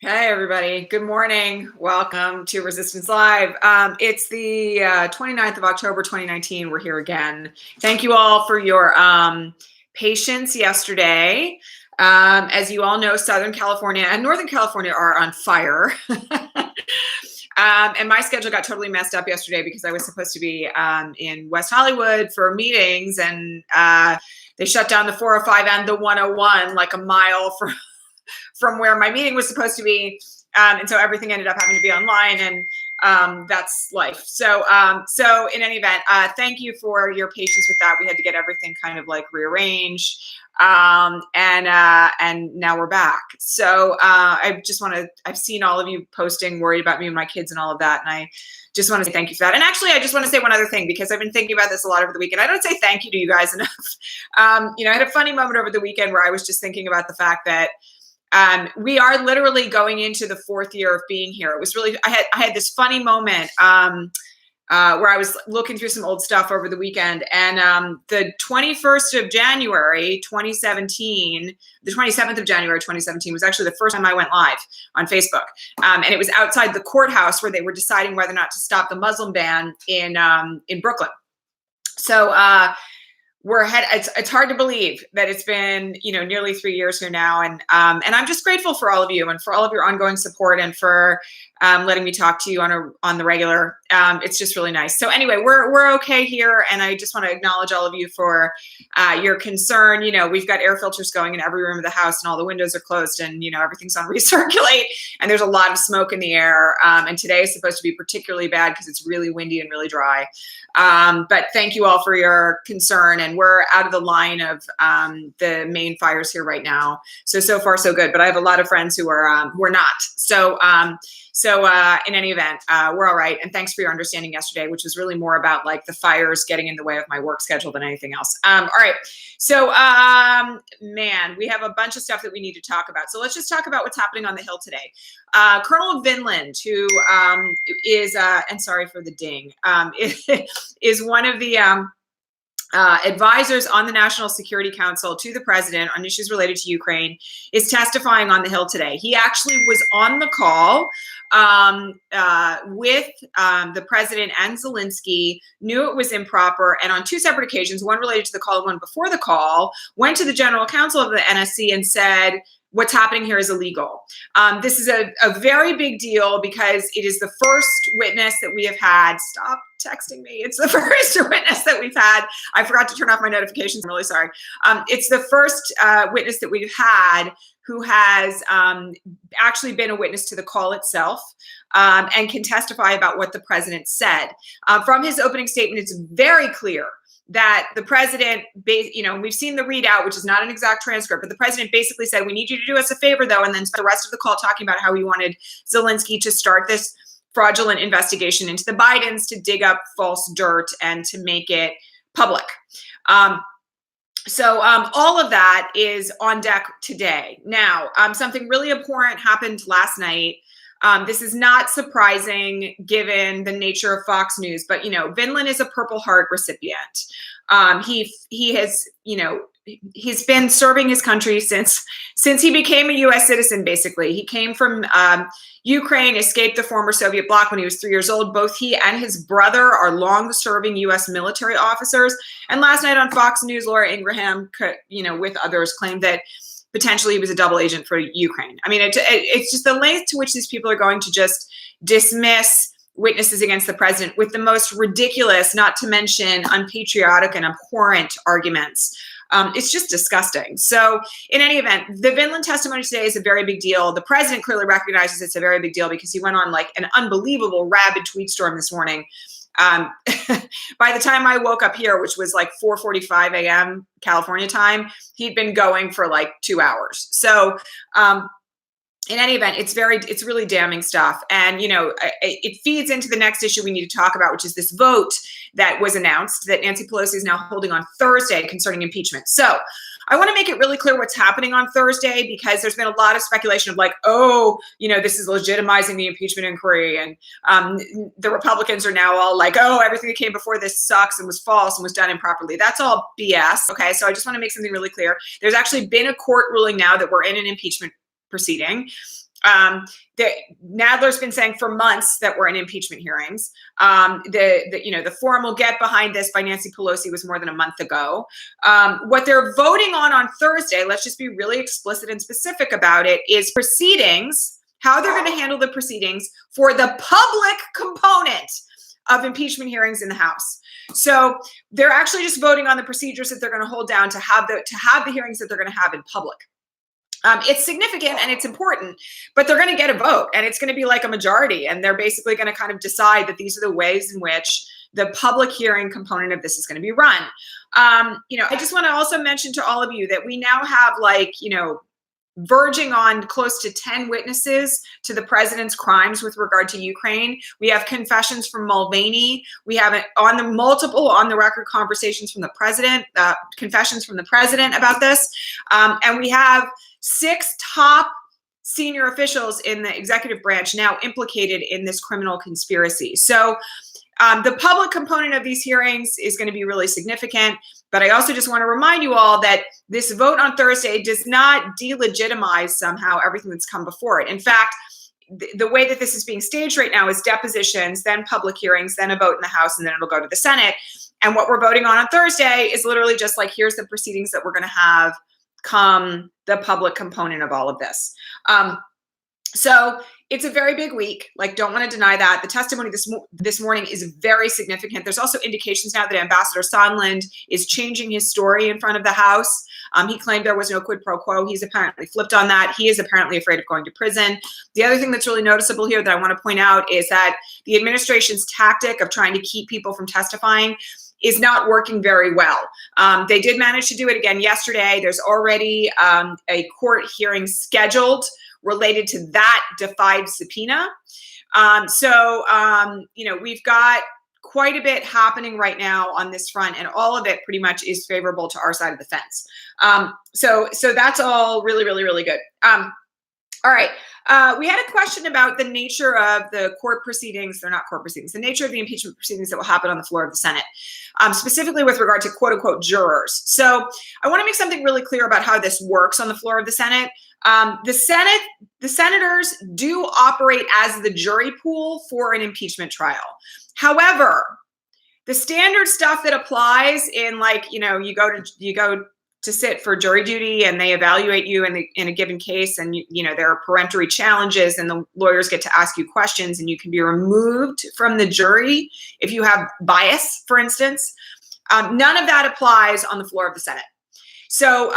Hey, everybody. Good morning. Welcome to Resistance Live. It's the 29th of October, 2019. We're here again. Thank you all for your patience yesterday. As you all know, Southern California and Northern California are on fire. And my schedule got totally messed up yesterday because I was supposed to be in West Hollywood for meetings, and they shut down the 405 and the 101 like a mile from where my meeting was supposed to be. And so everything ended up having to be online, and that's life. So in any event, thank you for your patience with that. We had to get everything kind of like rearranged. And now we're back. So I've seen all of you posting, worried about me and my kids and all of that. And I just want to say thank you for that. And actually, I just want to say one other thing, because I've been thinking about this a lot over the weekend. I don't say thank you to you guys enough. I had a funny moment over the weekend where I was just thinking about the fact that we are literally going into the fourth year of being here. It was really, I had this funny moment where I was looking through some old stuff over the weekend, and the 21st of January, 2017, the 27th of January, 2017 was actually the first time I went live on Facebook. And it was outside the courthouse where they were deciding whether or not to stop the Muslim ban in Brooklyn. So, it's hard to believe that it's been, nearly 3 years here now. And I'm just grateful for all of you and for all of your ongoing support, and for letting me talk to you on the regular. It's just really nice. So anyway, we're okay here. And I just want to acknowledge all of you for your concern. We've got air filters going in every room of the house, and all the windows are closed, and, everything's on recirculate, and there's a lot of smoke in the air. And today is supposed to be particularly bad because it's really windy and really dry. But thank you all for your concern. And we're out of the line of the main fires here right now. So far so good. But I have a lot of friends who are not. So in any event, we're all right. And thanks for your understanding yesterday, which was really more about like the fires getting in the way of my work schedule than anything else. All right. So, man, we have a bunch of stuff that we need to talk about. So let's just talk about what's happening on the Hill today. Colonel Vinland, who is, and sorry for the ding, is one of the advisors on the National Security Council to the president on issues related to Ukraine, is testifying on the Hill today. He actually was on the call with the president and Zelensky, knew it was improper, and on two separate occasions, one related to the call and one before the call, went to the general counsel of the NSC and said, what's happening here is illegal. This is a very big deal because it is the first witness that we have had. Stop texting me. It's the first witness that we've had. I forgot to turn off my notifications. I'm really sorry. It's the first witness that we've had who has actually been a witness to the call itself, and can testify about what the president said. From his opening statement, it's very clear that the president, we've seen the readout, which is not an exact transcript, but the president basically said, we need you to do us a favor, though, and then spent the rest of the call talking about how he wanted Zelensky to start this fraudulent investigation into the Bidens, to dig up false dirt and to make it public. So all of that is on deck today. Now, something really important happened last night. This is not surprising given the nature of Fox News, but, Vinland is a Purple Heart recipient. He has, he's been serving his country since he became a U.S. citizen, basically. He came from Ukraine, escaped the former Soviet bloc when he was 3 years old. Both he and his brother are long-serving U.S. military officers. And last night on Fox News, Laura Ingraham, with others, claimed that potentially he was a double agent for Ukraine. I mean, it's just the length to which these people are going to just dismiss witnesses against the president with the most ridiculous, not to mention unpatriotic and abhorrent arguments. It's just disgusting. So in any event, the Vinland testimony today is a very big deal. The president clearly recognizes it's a very big deal because he went on like an unbelievable rabid tweet storm this morning. By the time I woke up here, which was like 4:45 a.m. California time, he'd been going for like 2 hours. So in any event, it's really damning stuff. And, it feeds into the next issue we need to talk about, which is this vote that was announced that Nancy Pelosi is now holding on Thursday concerning impeachment. So I want to make it really clear what's happening on Thursday, because there's been a lot of speculation of like, this is legitimizing the impeachment inquiry. And the Republicans are now all like, everything that came before this sucks and was false and was done improperly. That's all BS. Okay, so I just want to make something really clear. There's actually been a court ruling now that we're in an impeachment proceeding. Nadler's been saying for months that we're in impeachment hearings. The forum will get behind this by Nancy Pelosi was more than a month ago. What they're voting on Thursday, let's just be really explicit and specific about it, is proceedings, how they're going to handle the proceedings for the public component of impeachment hearings in the House. So they're actually just voting on the procedures that they're going to hold down to have the hearings that they're going to have in public. It's significant and it's important, but they're going to get a vote, and it's going to be like a majority, and they're basically going to kind of decide that these are the ways in which the public hearing component of this is going to be run. I just want to also mention to all of you that we now have verging on close to 10 witnesses to the president's crimes with regard to Ukraine. We have confessions from Mulvaney. We have multiple on-the-record conversations from the president, confessions from the president about this. And we have 6 top senior officials in the executive branch now implicated in this criminal conspiracy. So the public component of these hearings is going to be really significant. But I also just want to remind you all that this vote on Thursday does not delegitimize somehow everything that's come before it. In fact, the way that this is being staged right now is depositions, then public hearings, then a vote in the House, and then it'll go to the Senate. And what we're voting on Thursday is literally just like, here's the proceedings that we're going to have come the public component of all of this. So it's a very big week. Don't want to deny that. The testimony this morning is very significant. There's also indications now that Ambassador Sondland is changing his story in front of the House. He claimed there was no quid pro quo. He's apparently flipped on that. He is apparently afraid of going to prison. The other thing that's really noticeable here that I want to point out is that the administration's tactic of trying to keep people from testifying is not working very well. They did manage to do it again yesterday. There's already a court hearing scheduled related to that defied subpoena. We've got quite a bit happening right now on this front, and all of it pretty much is favorable to our side of the fence. So that's all really, really, really good. All right. We had a question about the nature of the court proceedings. They're not court proceedings. The nature of the impeachment proceedings that will happen on the floor of the Senate, specifically with regard to quote unquote jurors. So I want to make something really clear about how this works on the floor of the Senate. The senators do operate as the jury pool for an impeachment trial. However, the standard stuff that applies in you go to sit for jury duty and they evaluate you in a given case, and there are peremptory challenges and the lawyers get to ask you questions, and you can be removed from the jury if you have bias, for instance. None of that applies on the floor of the Senate. So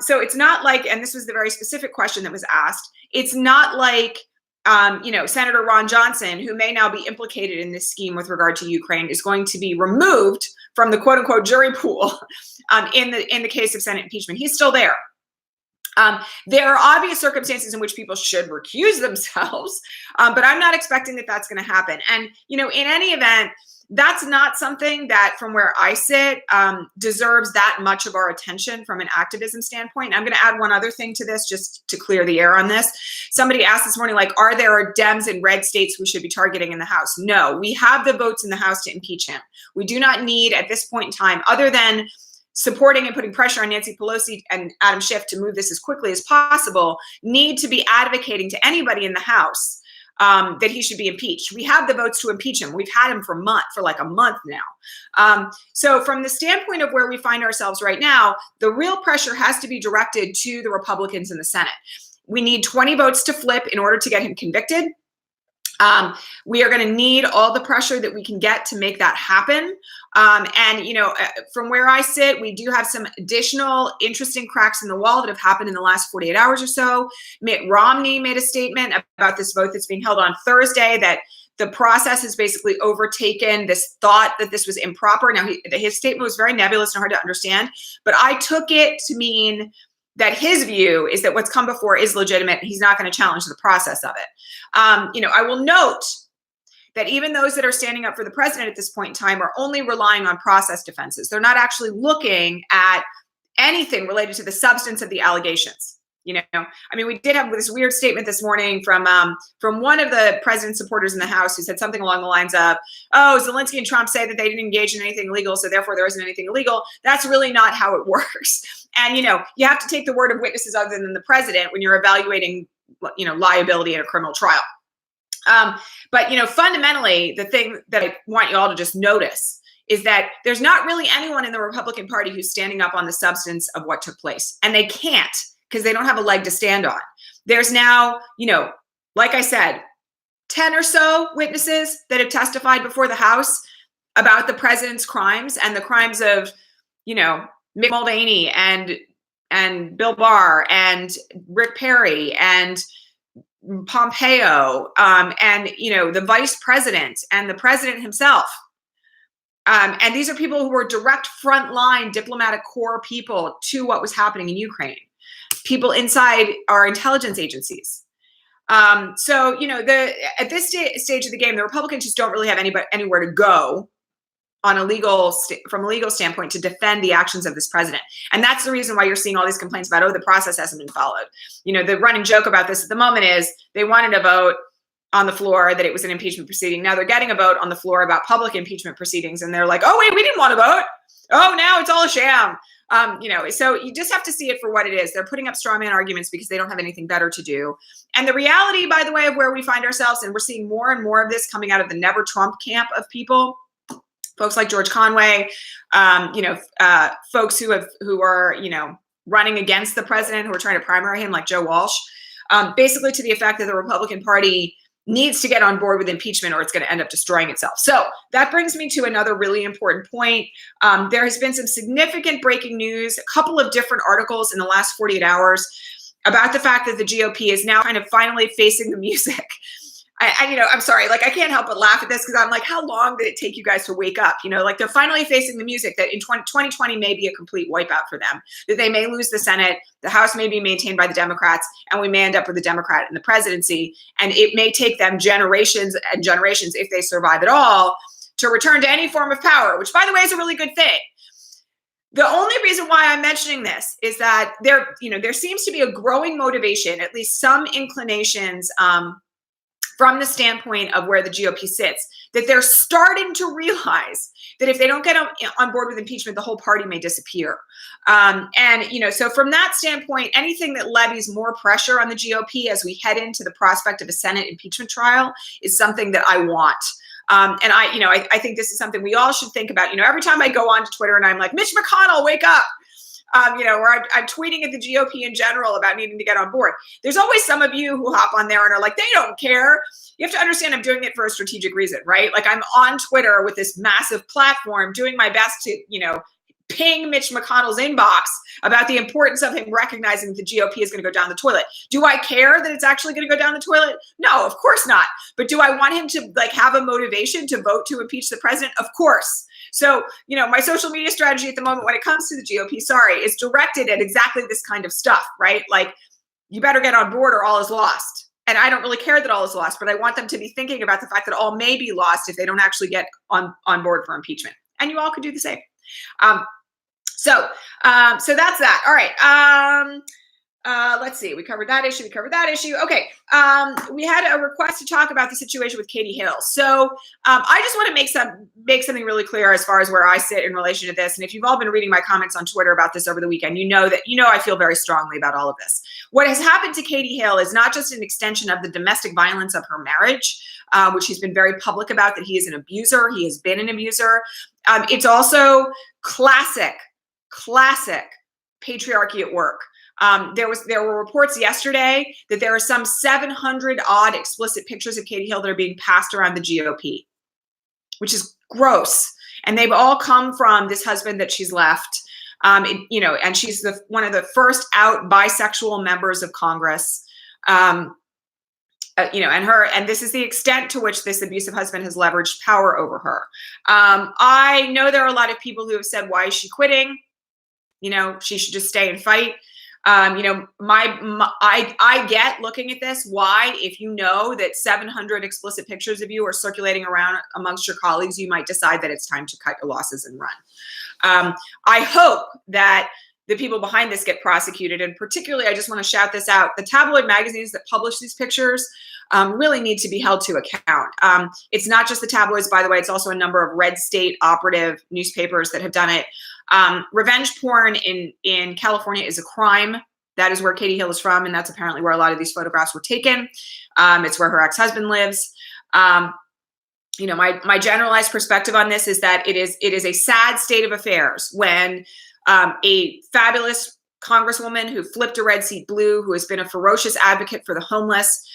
it's not like, and this was the very specific question that was asked, it's not like, Senator Ron Johnson, who may now be implicated in this scheme with regard to Ukraine, is going to be removed from the quote unquote jury pool in the case of Senate impeachment. He's still there. There are obvious circumstances in which people should recuse themselves, but I'm not expecting that that's going to happen. And, in any event, that's not something that, from where I sit, deserves that much of our attention from an activism standpoint. I'm going to add one other thing to this, just to clear the air on this. Somebody asked this morning, are there Dems in red states we should be targeting in the House? No, we have the votes in the House to impeach him. We do not need, at this point in time, other than supporting and putting pressure on Nancy Pelosi and Adam Schiff to move this as quickly as possible, need to be advocating to anybody in the House that he should be impeached. We have the votes to impeach him. We've had him for like a month now. So from the standpoint of where we find ourselves right now, the real pressure has to be directed to the Republicans in the Senate. We need 20 votes to flip in order to get him convicted. We are going to need all the pressure that we can get to make that happen. From where I sit, we do have some additional interesting cracks in the wall that have happened in the last 48 hours or so. Mitt Romney made a statement about this vote that's being held on Thursday, that the process has basically overtaken this thought that this was improper. Now, his statement was very nebulous and hard to understand, but I took it to mean that his view is that what's come before is legitimate and he's not going to challenge the process of it. I will note that even those that are standing up for the president at this point in time are only relying on process defenses. They're not actually looking at anything related to the substance of the allegations. We did have this weird statement this morning from one of the president's supporters in the House who said something along the lines of, Zelensky and Trump say that they didn't engage in anything illegal, so therefore there isn't anything illegal. That's really not how it works. And, you have to take the word of witnesses other than the president when you're evaluating liability in a criminal trial. But fundamentally, the thing that I want you all to just notice is that there's not really anyone in the Republican Party who's standing up on the substance of what took place. And they can't, because they don't have a leg to stand on. There's now, like I said, 10 or so witnesses that have testified before the House about the president's crimes and the crimes of, Mick Mulvaney and Bill Barr and Rick Perry and Pompeo and the vice president and the president himself. And these are people who were direct frontline diplomatic corps people to what was happening in Ukraine, people inside our intelligence agencies. So at this stage of the game, the Republicans just don't really have anywhere to go on from a legal standpoint to defend the actions of this president. And that's the reason why you're seeing all these complaints about, the process hasn't been followed. The running joke about this at the moment is they wanted a vote on the floor that it was an impeachment proceeding. Now they're getting a vote on the floor about public impeachment proceedings. And they're like, oh, wait, we didn't want to vote. Oh, now it's all a sham. So you just have to see it for what it is. They're putting up straw man arguments because they don't have anything better to do. And the reality, by the way, of where we find ourselves, and we're seeing more and more of this coming out of the Never Trump camp of people, folks like George Conway, folks who are running against the president, who are trying to primary him, like Joe Walsh, basically to the effect that the Republican Party needs to get on board with impeachment or it's going to end up destroying itself. So that brings me to another really important point. There has been some significant breaking news, a couple of different articles in the last 48 hours about the fact that the GOP is now kind of finally facing the music. I'm sorry, I can't help but laugh at this because I'm like, how long did it take you guys to wake up? They're finally facing the music that in 2020 may be a complete wipeout for them, that they may lose the Senate, the House may be maintained by the Democrats, and we may end up with a Democrat in the presidency. And it may take them generations and generations, if they survive at all, to return to any form of power, which, by the way, is a really good thing. The only reason why I'm mentioning this is that there seems to be a growing motivation, at least some inclinations, from the standpoint of where the GOP sits, that they're starting to realize that if they don't get on board with impeachment, the whole party may disappear. So from that standpoint, anything that levies more pressure on the GOP as we head into the prospect of a Senate impeachment trial is something that I want. I think this is something we all should think about. Every time I go onto Twitter and I'm like, Mitch McConnell, wake up. Or I'm tweeting at the GOP in general about needing to get on board. There's always some of you who hop on there and are like, they don't care. You have to understand I'm doing it for a strategic reason, right? I'm on Twitter with this massive platform doing my best to, ping Mitch McConnell's inbox about the importance of him recognizing that the GOP is going to go down the toilet. Do I care that it's actually going to go down the toilet? No, of course not. But do I want him to have a motivation to vote to impeach the president? Of course. So, my social media strategy at the moment when it comes to the GOP, is directed at exactly this kind of stuff, right? You better get on board or all is lost. And I don't really care that all is lost, but I want them to be thinking about the fact that all may be lost if they don't actually get on board for impeachment. And you all could do the same. So that's that. All right. Let's see. We covered that issue. Okay. We had a request to talk about the situation with Katie Hill. So I just want to make something really clear as far as where I sit in relation to this. And if you've all been reading my comments on Twitter about this over the weekend, I feel very strongly about all of this. What has happened to Katie Hill is not just an extension of the domestic violence of her marriage, which he's been very public about, that he is an abuser. He has been an abuser. It's also classic patriarchy at work. There were reports yesterday that there are some 700 odd explicit pictures of Katie Hill that are being passed around the GOP, which is gross. And they've all come from this husband that she's left. And she's one of the first out bisexual members of Congress. And this is the extent to which this abusive husband has leveraged power over her. I know there are a lot of people who have said, why is she quitting? She should just stay and fight. I get looking at this, why, if you know that 700 explicit pictures of you are circulating around amongst your colleagues, you might decide that it's time to cut your losses and run. I hope that the people behind this get prosecuted. And particularly, I just want to shout this out. The tabloid magazines that publish these pictures really need to be held to account. It's not just the tabloids, by the way. It's also a number of red state operative newspapers that have done it. Revenge porn in California is a crime. That is where Katie Hill is from, and that's apparently where a lot of these photographs were taken. It's where her ex-husband lives. You know, my generalized perspective on this is that it is a sad state of affairs when a fabulous congresswoman who flipped a red seat blue, who has been a ferocious advocate for the homeless,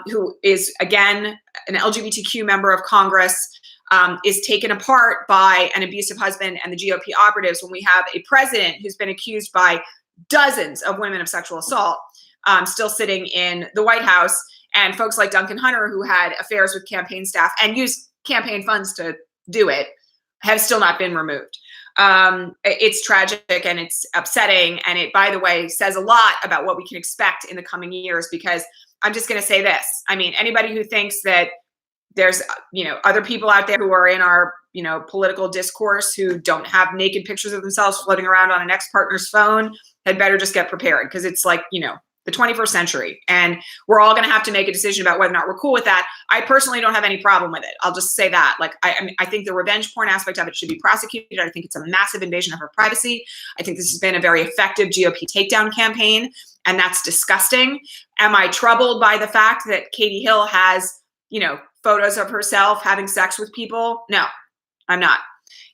who is, again, an LGBTQ member of Congress, is taken apart by an abusive husband and the GOP operatives, when we have a president who's been accused by dozens of women of sexual assault, still sitting in the White House, and folks like Duncan Hunter, who had affairs with campaign staff and used campaign funds to do it, have still not been removed. It's tragic and it's upsetting. And it, by the way, says a lot about what we can expect in the coming years, because I'm just going to say this. I mean, anybody who thinks that there's, you know, other people out there who are in our, you know, political discourse who don't have naked pictures of themselves floating around on an ex-partner's phone had better just get prepared, because it's like, you know, the 21st century, and we're all going to have to make a decision about whether or not we're cool with that. I personally don't have any problem with it. I'll just say that. Like, I think the revenge porn aspect of it should be prosecuted. I think it's a massive invasion of her privacy. I think this has been a very effective GOP takedown campaign, and that's disgusting. Am I troubled by the fact that Katie Hill has, you know, photos of herself having sex with people? No, I'm not.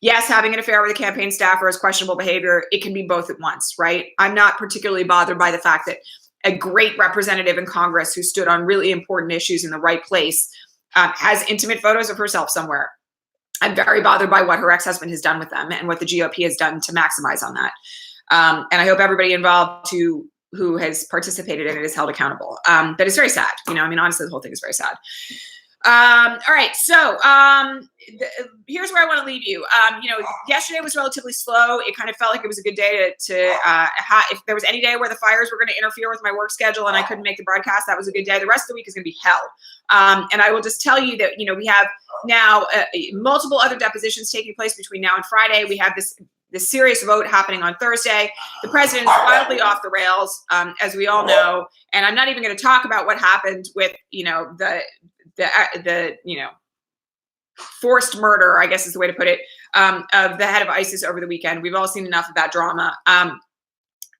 Yes, having an affair with a campaign staffer is questionable behavior. It can be both at once, right? I'm not particularly bothered by the fact that a great representative in Congress who stood on really important issues in the right place has intimate photos of herself somewhere. I'm very bothered by what her ex-husband has done with them and what the GOP has done to maximize on that. And I hope everybody involved who has participated in it is held accountable. But it's very sad. You know, I mean, honestly, the whole thing is very sad. All right. So here's where I want to leave you. You know, yesterday was relatively slow. It kind of felt like it was a good day if there was any day where the fires were going to interfere with my work schedule and I couldn't make the broadcast, that was a good day. The rest of the week is going to be hell. And I will just tell you that, you know, we have now multiple other depositions taking place between now and Friday. We have this serious vote happening on Thursday. The president is wildly off the rails, as we all know. And I'm not even going to talk about what happened with, you know, the you know, forced murder, I guess is the way to put it, of the head of ISIS over the weekend. We've all seen enough of that drama.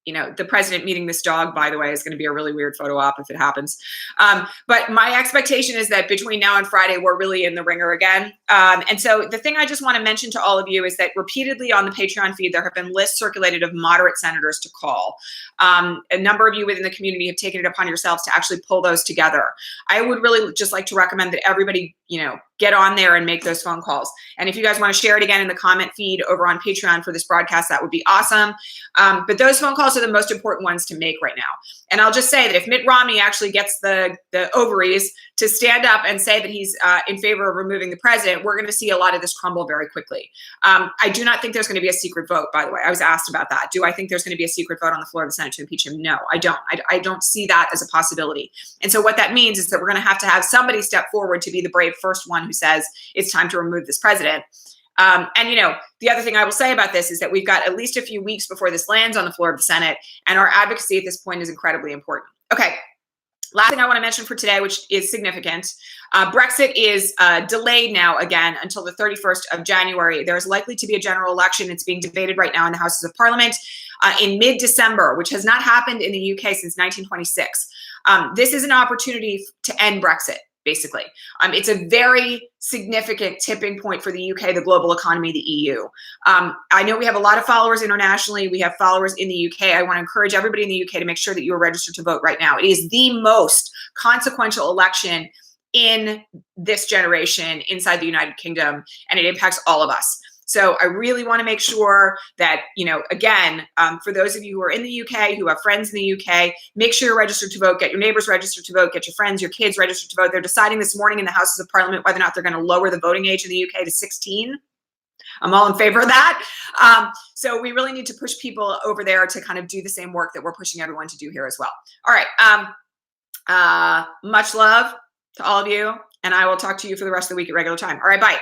You know, the president meeting this dog, by the way, is going to be a really weird photo op if it happens. But my expectation is that between now and Friday, we're really in the ringer again. And so the thing I just want to mention to all of you is that repeatedly on the Patreon feed, there have been lists circulated of moderate senators to call. A number of you within the community have taken it upon yourselves to actually pull those together. I would really just like to recommend that everybody, you know, get on there and make those phone calls. And if you guys want to share it again in the comment feed over on Patreon for this broadcast, that would be awesome. But those phone calls are the most important ones to make right now. And I'll just say that if Mitt Romney actually gets the ovaries to stand up and say that he's in favor of removing the president, we're going to see a lot of this crumble very quickly. I do not think there's going to be a secret vote, by the way. I was asked about that. Do I think there's going to be a secret vote on the floor of the Senate to impeach him? No, I don't. I don't see that as a possibility. And so what that means is that we're going to have somebody step forward to be the brave first one who says it's time to remove this president. And, you know, the other thing I will say about this is that we've got at least a few weeks before this lands on the floor of the Senate, and our advocacy at this point is incredibly important. Okay. Last thing I want to mention for today, which is significant, Brexit is delayed now again until the 31st of January. There is likely to be a general election. It's being debated right now in the Houses of Parliament in mid-December, which has not happened in the UK since 1926. This is an opportunity to end Brexit. Basically, it's a very significant tipping point for the UK, the global economy, the EU. I know we have a lot of followers internationally. We have followers in the UK. I want to encourage everybody in the UK to make sure that you are registered to vote right now. It is the most consequential election in this generation inside the United Kingdom, and it impacts all of us. So I really want to make sure that, you know, again, for those of you who are in the UK, who have friends in the UK, make sure you're registered to vote, get your neighbors registered to vote, get your friends, your kids registered to vote. They're deciding this morning in the Houses of Parliament whether or not they're going to lower the voting age in the UK to 16. I'm all in favor of that. So we really need to push people over there to kind of do the same work that we're pushing everyone to do here as well. All right. Much love to all of you, and I will talk to you for the rest of the week at regular time. All right, bye.